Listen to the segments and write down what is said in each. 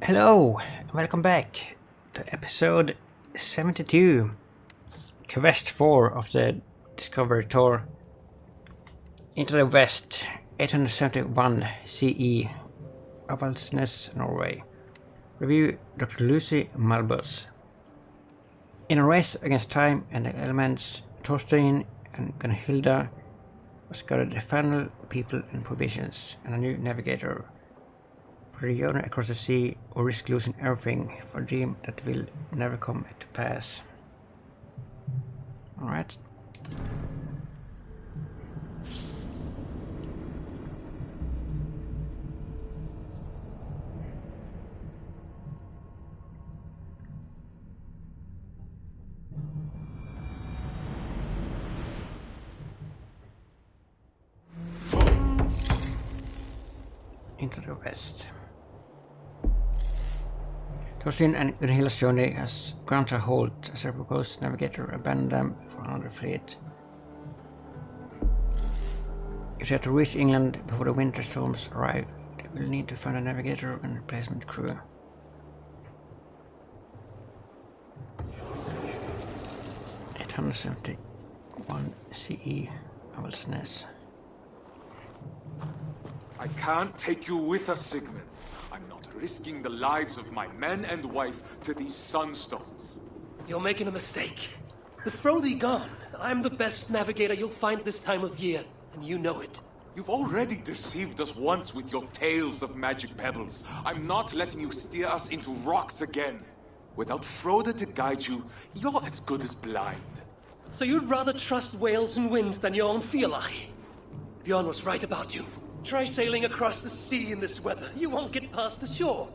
Hello, welcome back to episode 72, Quest 4 of the Discovery Tour into the West, 871 CE, Avaldsnes, Norway. Review Dr. Lucy Malbus. In a race against time and the elements, Torstein and Gunhilda was gathered the final people and provisions, and a new navigator. For the journey across the sea, or risk losing everything for a dream that will never come to pass. Alright. Into the west. Torstein and Gunhild's journey has ground to a halt as their proposed navigator abandoned them for another fleet. If they are to reach England before the winter storms arrive, they will need to find a navigator and replacement crew. (871 CE, Avaldsnes). I can't take you with us, Sigmund. I'm not risking the lives of my men and wife to these sunstones. You're making a mistake. With Frodi gone, I'm the best navigator you'll find this time of year, and you know it. You've already deceived us once with your tales of magic pebbles. I'm not letting you steer us into rocks again. Without Frode to guide you, you're as good as blind. So you'd rather trust whales and winds than your own Fialachi? Bjorn was right about you. Try sailing across the sea in this weather. You won't get past the shore.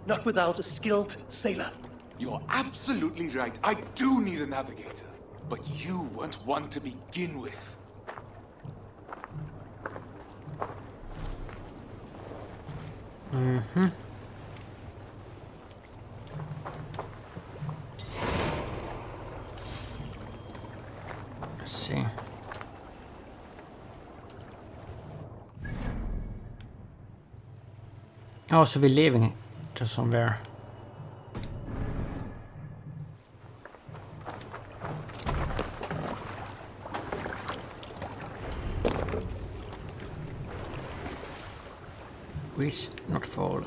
Not without a skilled sailor. You're absolutely right. I do need a navigator. But you weren't one to begin with. Let's see. Oh, so we're leaving to somewhere. Reach, not fall.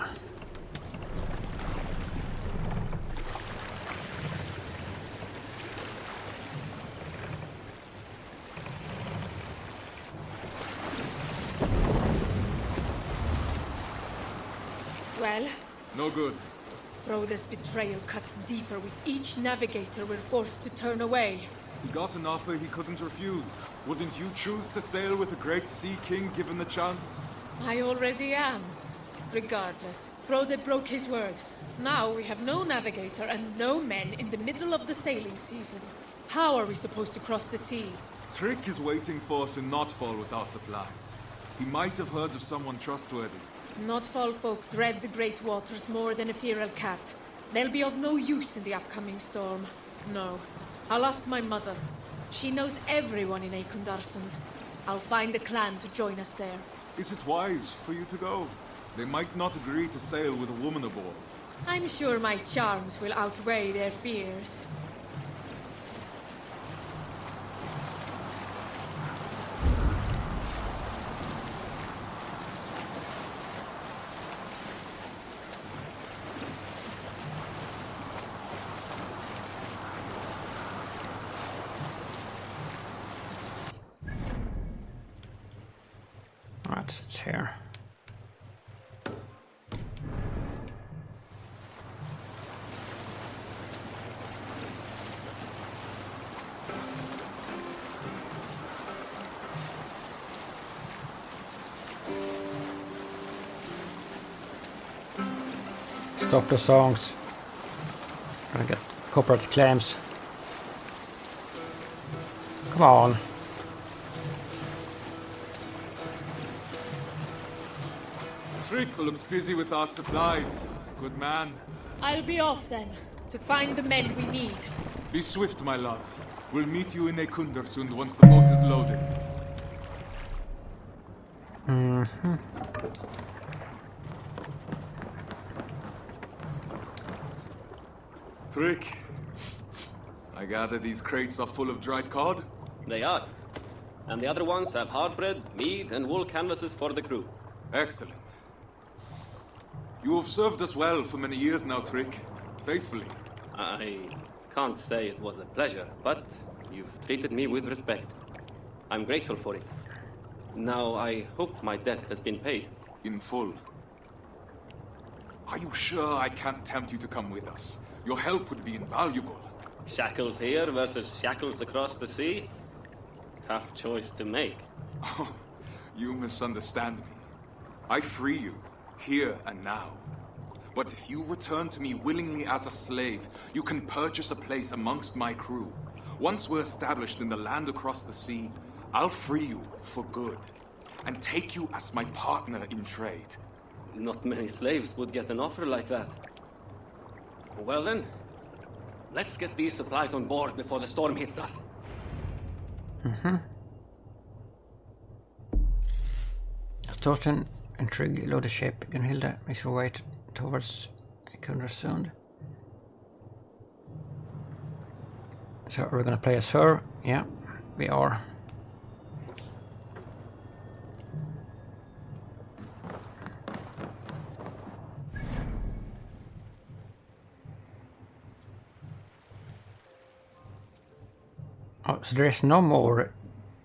Well, No good. Frode's betrayal cuts deeper with each navigator we're forced to turn away. He got an offer he couldn't refuse. Wouldn't you choose to sail with the great Sea King given the chance? I already am. Regardless, Frode broke his word. Now we have no navigator and no men in the middle of the sailing season. How are we supposed to cross the sea? Trick is waiting for us in Notfall with our supplies. He might have heard of someone trustworthy. Notfall folk dread the great waters more than a feral cat. They'll be of no use in the upcoming storm. No. I'll ask my mother. She knows everyone in Eikundarsund. I'll find a clan to join us there. Is it wise for you to go? They might not agree to sail with a woman aboard. I'm sure my charms will outweigh their fears. Alright, it's here. Stop the songs. Gonna get corporate claims. Come on. Trick looks busy with our supplies. Good man. I'll be off then, to find the men we need. Be swift, my love. We'll meet you in Eikundarsund once the boat is loaded. Trick. I gather these crates are full of dried cod? They are. And the other ones have hard bread, meat, and wool canvases for the crew. Excellent. You have served us well for many years now, Trick. Faithfully. I can't say it was a pleasure, but you've treated me with respect. I'm grateful for it. Now, I hope my debt has been paid. In full. Are you sure I can't tempt you to come with us? Your help would be invaluable. Shackles here versus shackles across the sea? Tough choice to make. Oh, you misunderstand me. I free you, here and now. But if you return to me willingly as a slave, you can purchase a place amongst my crew. Once we're established in the land across the sea, I'll free you for good, and take you as my partner in trade. Not many slaves would get an offer like that. Well then, let's get these supplies on board before the storm hits us. Torsten and Trygg load the ship. Gunhilda makes her way towards Kundersund. So we're gonna play as her. Yeah, we are. Oh, so there is no more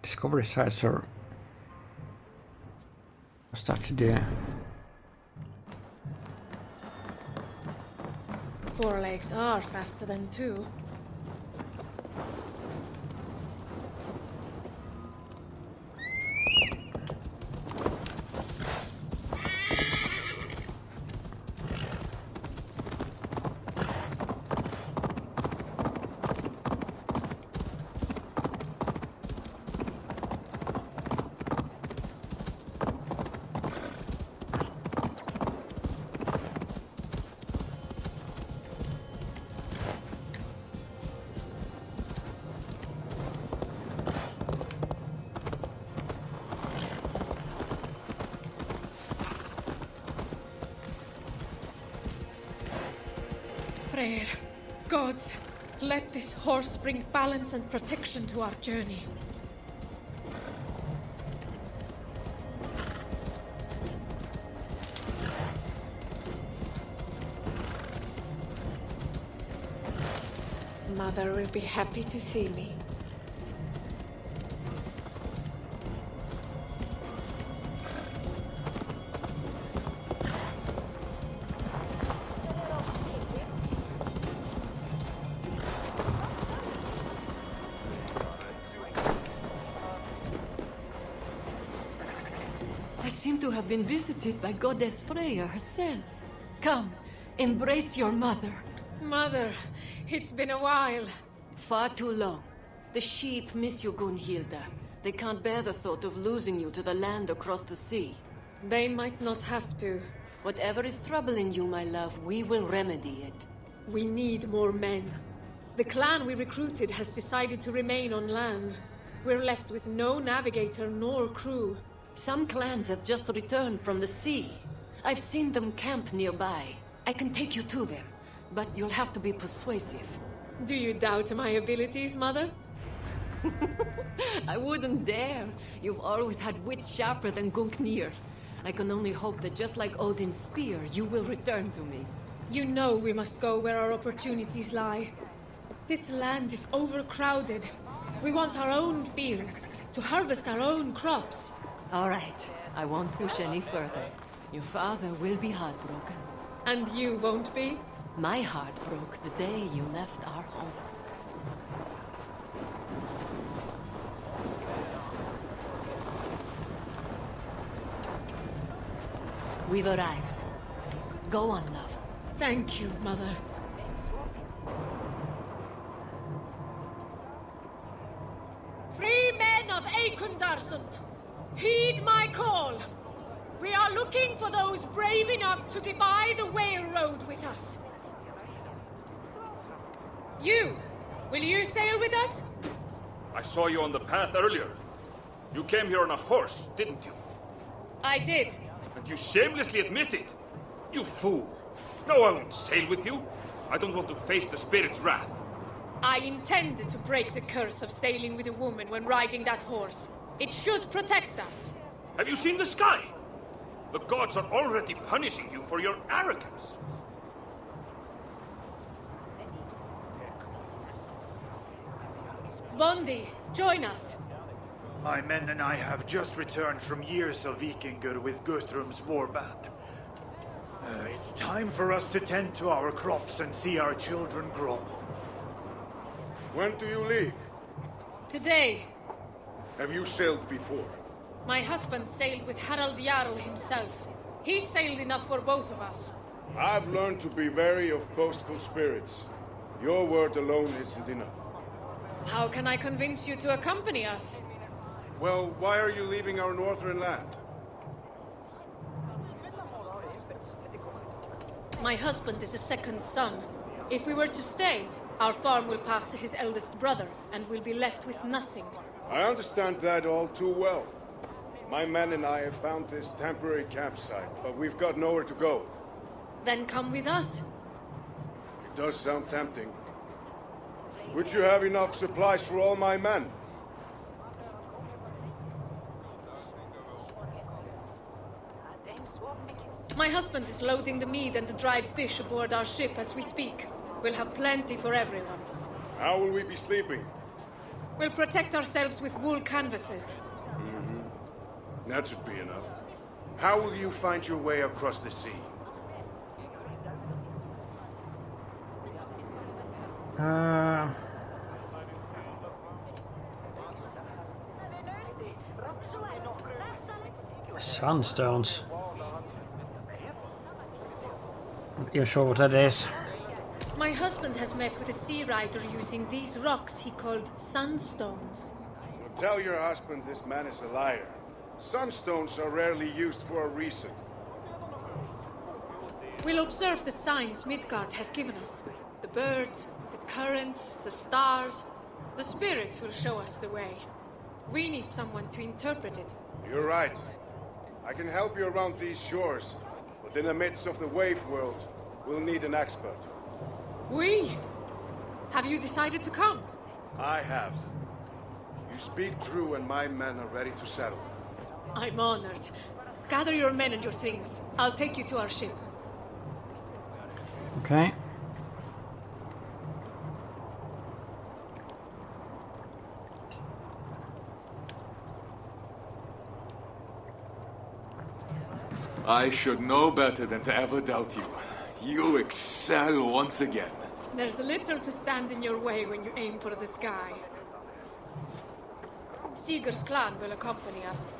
discovery sites or stuff to do. Four legs are faster than two. Freyr, gods, let this horse bring balance and protection to our journey. Mother will be happy to see me. I seem to have been visited by Goddess Freya herself. Come, embrace your mother. Mother, it's been a while. Far too long. The sheep miss you, Gunhilda. They can't bear the thought of losing you to the land across the sea. They might not have to. Whatever is troubling you, my love, we will remedy it. We need more men. The clan we recruited has decided to remain on land. We're left with no navigator nor crew. Some clans have just returned from the sea. I've seen them camp nearby. I can take you to them, but you'll have to be persuasive. Do you doubt my abilities, Mother? I wouldn't dare. You've always had wits sharper than Gungnir. I can only hope that just like Odin's spear, you will return to me. You know we must go where our opportunities lie. This land is overcrowded. We want our own fields, to harvest our own crops. All right, I won't push any further. Your father will be heartbroken. And you won't be? My heart broke the day you left our home. We've arrived. Go on, love. Thank you, Mother. Free men of Eikundarsund, heed my call. We are looking for those brave enough to divide the whale road with us. Will you sail with us? I saw you on the path earlier. You came here on a horse, didn't you? I did. And you shamelessly admit it. You fool. No, I won't sail with you. I don't want to face the spirit's wrath. I intended to break the curse of sailing with a woman when riding that horse. It should protect us. Have you seen the sky? The gods are already punishing you for your arrogance. Bondi, join us. My men and I have just returned from years of Vikingur with Guthrum's warband. It's time for us to tend to our crops and see our children grow. When do you leave? Today, Have you sailed before? my husband sailed with Harald Jarl himself. He sailed enough for both of us. I've learned to be wary of boastful spirits. Your word alone isn't enough. How can I convince you to accompany us? Well, why are you leaving our northern land? My husband is a second son. If we were to stay, our farm will pass to his eldest brother, and we'll be left with nothing. I understand that all too well. My men and I have found this temporary campsite, but we've got nowhere to go. Then come with us. It does sound tempting. Would you have enough supplies for all my men? My husband is loading the meat and the dried fish aboard our ship as we speak. We'll have plenty for everyone. How will we be sleeping? We'll protect ourselves with wool canvases. That should be enough. How will you find your way across the sea? Sunstones. Not even sure what that is. My husband has met with a sea rider using these rocks he called sunstones. Tell your husband this man is a liar. Sunstones are rarely used for a reason. We'll observe the signs Midgard has given us. The birds, the currents, the stars. The spirits will show us the way. We need someone to interpret it. You're right. I can help you around these shores, but in the midst of the wave world, we'll need an expert. We? Have you decided to come? I have. You speak true and my men are ready to settle. I'm honored. Gather your men and your things. I'll take you to our ship. Okay. I should know better than to ever doubt you. You excel once again. There's little to stand in your way when you aim for the sky. Stigur's clan will accompany us.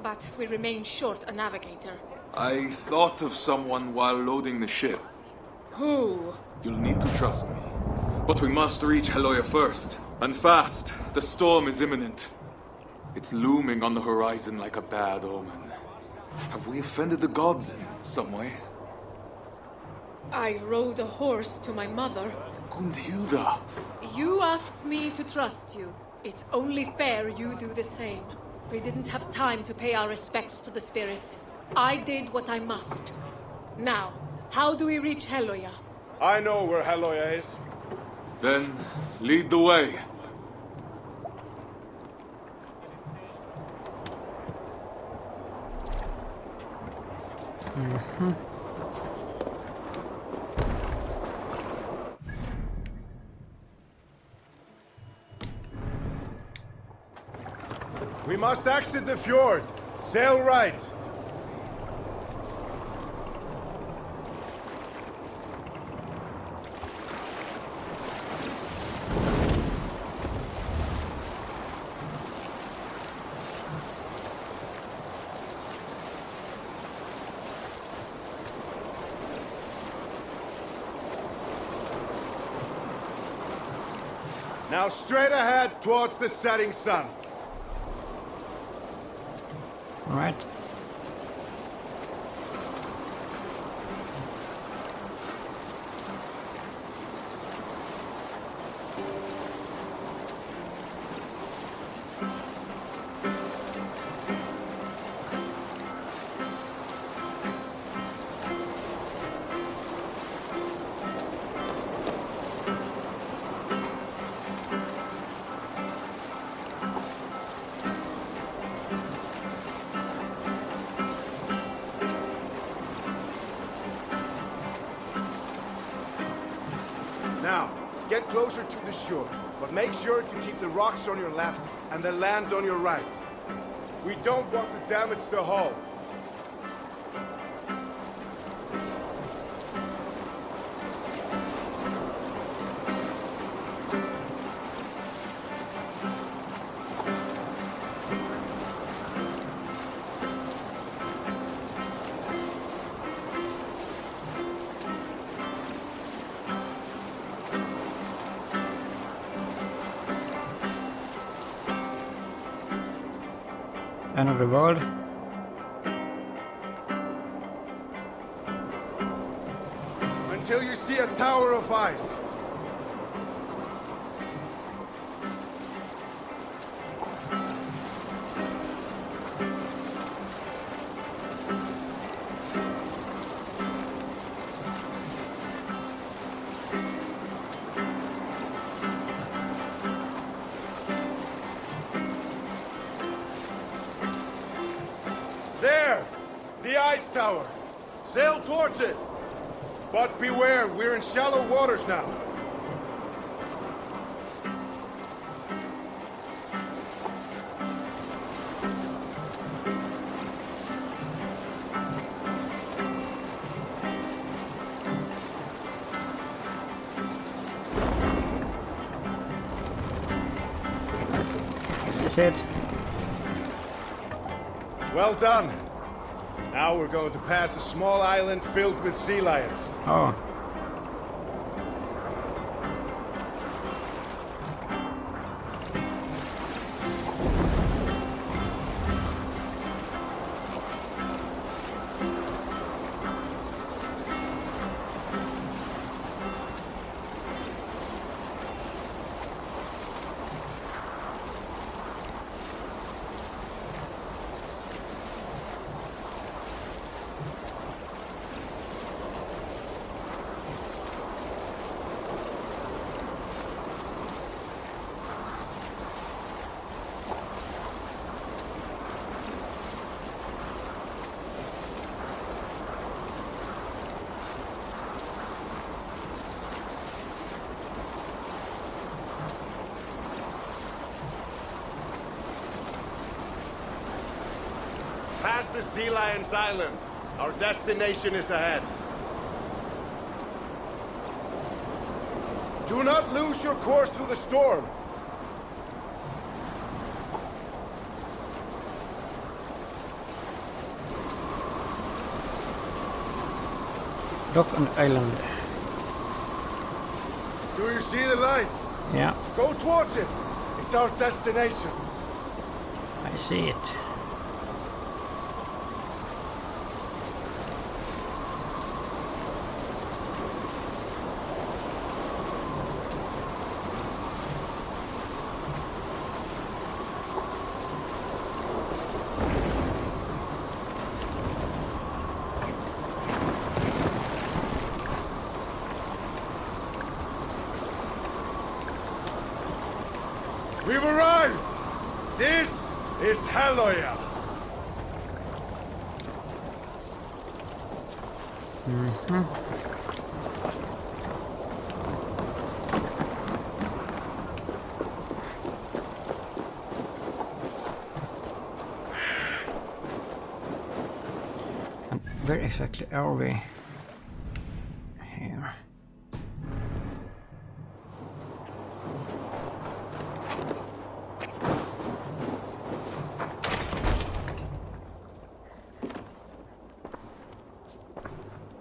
But we remain short a navigator. I thought of someone while loading the ship. Who? You'll need to trust me. But we must reach Heloia first. And fast. The storm is imminent. It's looming on the horizon like a bad omen. Have we offended the gods in some way? I rode a horse to my mother. Gundhilda. You asked me to trust you. It's only fair you do the same. We didn't have time to pay our respects to the spirits. I did what I must. Now, how do we reach Heloia? I know where Heloia is. Then, lead the way. We must exit the fjord. Sail right. Now straight ahead towards the setting sun. All right. Now, get closer to the shore, but make sure to keep the rocks on your left and the land on your right. We don't want to damage the hull. Another world. Until you see a tower of ice. There! The ice tower! Sail towards it! But beware, we're in shallow waters now. This is it. Well done. Now we're going to pass a small island filled with sea lions. Oh. Past the Sea Lions Island. Our destination is ahead. Do not lose your course through the storm. Dock on island. Do you see the light? Yeah, Go towards it. It's our destination. I see it. We've arrived! This is Helloya! Where exactly are we? Here.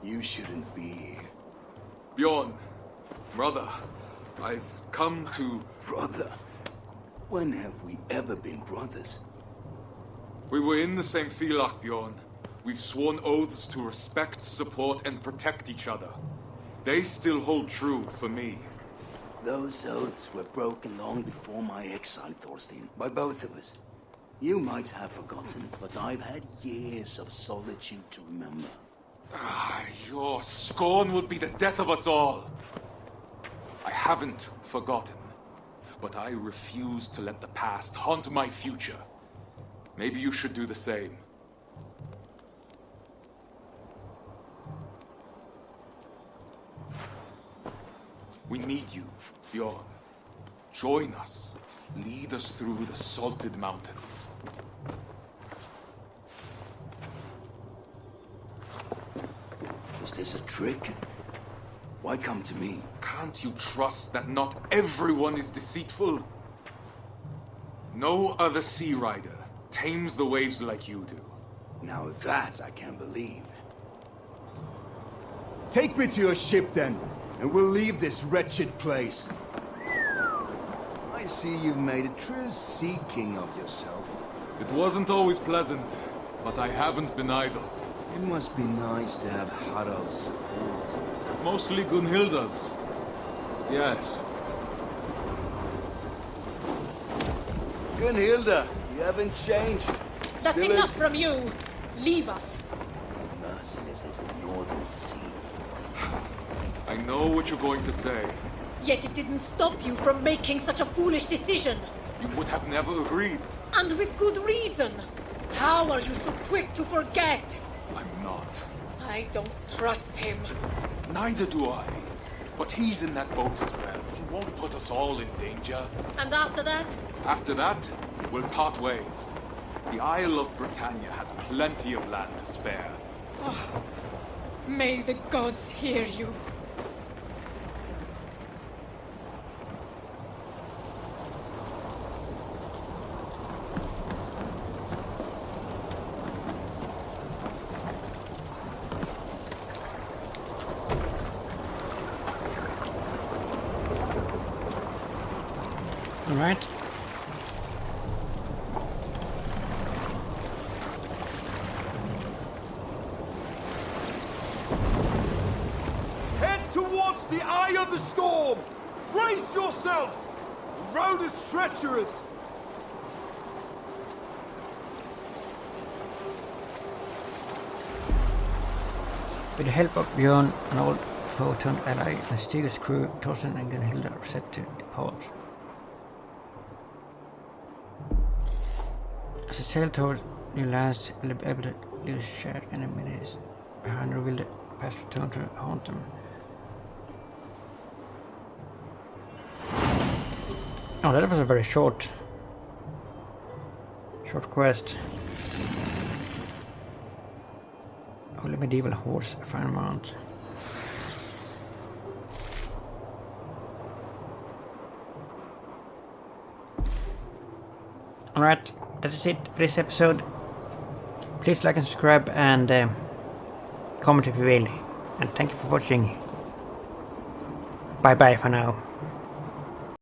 You shouldn't be here. Bjorn, brother, I've come to... Brother? When have we ever been brothers? We were in the same Filak, Bjorn. We've sworn oaths to respect, support, and protect each other. They still hold true for me. Those oaths were broken long before my exile, Thorstein, by both of us. You might have forgotten, but I've had years of solitude to remember. Your scorn would be the death of us all. I haven't forgotten, but I refuse to let the past haunt my future. Maybe you should do the same. We need you, Bjorn. Join us. Lead us through the salted mountains. Was this a trick? Why come to me? Can't you trust that not everyone is deceitful? No other sea rider tames the waves like you do. Now that I can't believe. Take me to your ship then, and we'll leave this wretched place. I see you've made a true sea king of yourself. It wasn't always pleasant, but I haven't been idle. It must be nice to have Harald's support. Mostly Gunhilda's. Yes. Gunhilda, you haven't changed. That's Still enough as- from you! Leave us! as merciless as the Northern Sea. I know what you're going to say. Yet it didn't stop you from making such a foolish decision. You would have never agreed. And with good reason. How are you so quick to forget? I'm not. I don't trust him. Neither do I. But he's in that boat as well. He won't put us all in danger. And after that? After that, we'll part ways. The Isle of Britannia has plenty of land to spare. May the gods hear you. All right. Head towards the eye of the storm! Brace yourselves! The road is treacherous! With the help of Bjorn, an old foe-turned ally, and Stig's crew, Torsten and Gunhilda are set to depart. As they sail toward new lands, will be able to leave shared enemies behind, or will the past return to haunt them? Oh, that was a very short quest. Only medieval horse, fine mount. Alright, that is it for this episode. Please like and subscribe and comment if you will. And thank you for watching. Bye bye for now.